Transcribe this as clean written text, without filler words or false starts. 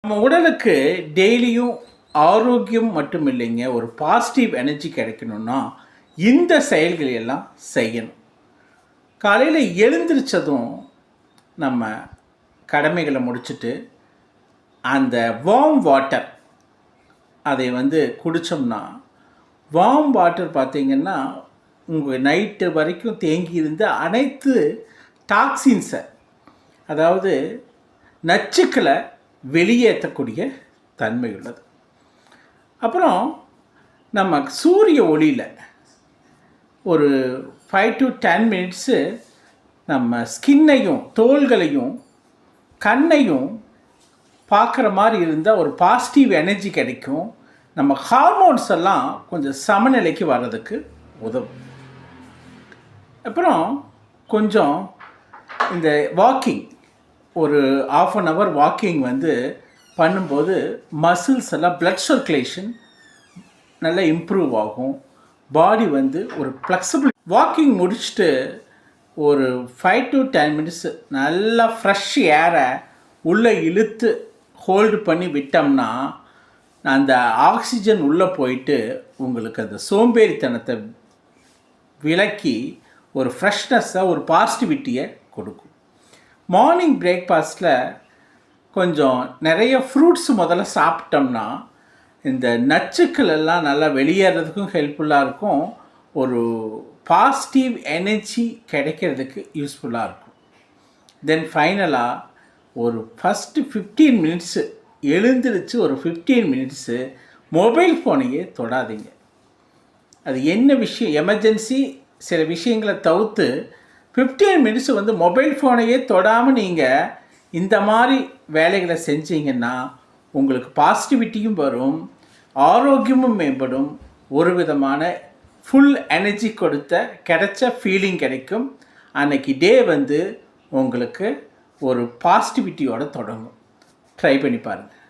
நம்ம உடலுக்கு டெய்லியும் ஆரோக்கியம் மட்டும் இல்லைங்க, ஒரு பாசிட்டிவ் எனர்ஜி கிடைக்கணும்னா இந்த செயல்களை எல்லாம் செய்யணும். காலையில் எழுந்திரிச்சதும் நம்ம கடமைகளை முடிச்சுட்டு அந்த வார்ம் வாட்டர் அதை குடித்தோம்னா, வார்ம் வாட்டர் பார்த்திங்கன்னா உங்கள் நைட்டு வரைக்கும் தேங்கி இருந்த அனைத்து டாக்ஸின்ஸை, அதாவது நச்சுக்களை வெளியேற்றக்கூடிய தன்மை உள்ளது. அப்புறம் நம்ம சூரிய ஒளியில் ஒரு 5 to 10 மினிட்ஸு நம்ம ஸ்கின்னையும் தோள்களையும் கண்ணையும் பார்க்குற மாதிரி இருந்தால் ஒரு பாசிட்டிவ் எனர்ஜி கிடைக்கும். நம்ம ஹார்மோன்ஸ் எல்லாம் கொஞ்சம் சமநிலைக்கு வர்றதுக்கு உதவும். அப்புறம் கொஞ்சம் இந்த வாக்கிங், ஒரு 1/2 hour வாக்கிங் பண்ணும்போது மசில்ஸ் எல்லாம் பிளட் சர்க்குலேஷன் நல்லா இம்ப்ரூவ் ஆகும். பாடி ஒரு ஃப்ளெக்சிபிள். வாக்கிங் முடிச்சுட்டு ஒரு 5 to 10 மினிட்ஸ் நல்லா ஃப்ரெஷ் ஏரை உள்ளே இழுத்து ஹோல்டு பண்ணி விட்டோம்னா அந்த ஆக்சிஜன் உள்ளே போயிட்டு உங்களுக்கு அந்த சோம்பேறித்தனத்தை விலக்கி ஒரு ஃப்ரெஷ்னஸை, ஒரு பாசிட்டிவிட்டியை கொடுக்கும். மார்னிங் பிரேக்ஃபாஸ்ட்டில் கொஞ்சம் நிறைய ஃப்ரூட்ஸ் முதல்ல சாப்பிட்டோம்னா இந்த நச்சுக்கள் எல்லாம் நல்லா வெளியேறதுக்கும் ஹெல்ப்ஃபுல்லாக இருக்கும். ஒரு பாசிட்டிவ் எனர்ஜி கிடைக்கிறதுக்கு யூஸ்ஃபுல்லாக இருக்கும். தென் ஃபைனலாக ஒரு ஃபஸ்ட்டு 15 மினிட்ஸு எழுந்திரிச்சு ஒரு 15 மினிட்ஸு மொபைல் ஃபோனையே தொடாதீங்க. அது என்ன விஷயம், எமர்ஜென்சி சில விஷயங்களை தவிர்த்து 15 மினிட்ஸ் மொபைல் ஃபோனையே தொடாமல் நீங்கள் இந்த மாதிரி வேலைகளை செஞ்சீங்கன்னா உங்களுக்கு பாசிட்டிவிட்டியும் வரும், ஆரோக்கியமும் மேம்படும், ஒரு விதமான ஃபுல் எனர்ஜி கிடைச்ச ஃபீலிங் கிடைக்கும். அன்றைக்கி டே உங்களுக்கு ஒரு பாசிட்டிவிட்டியோடு தொடங்கும். ட்ரை பண்ணி பாருங்கள்.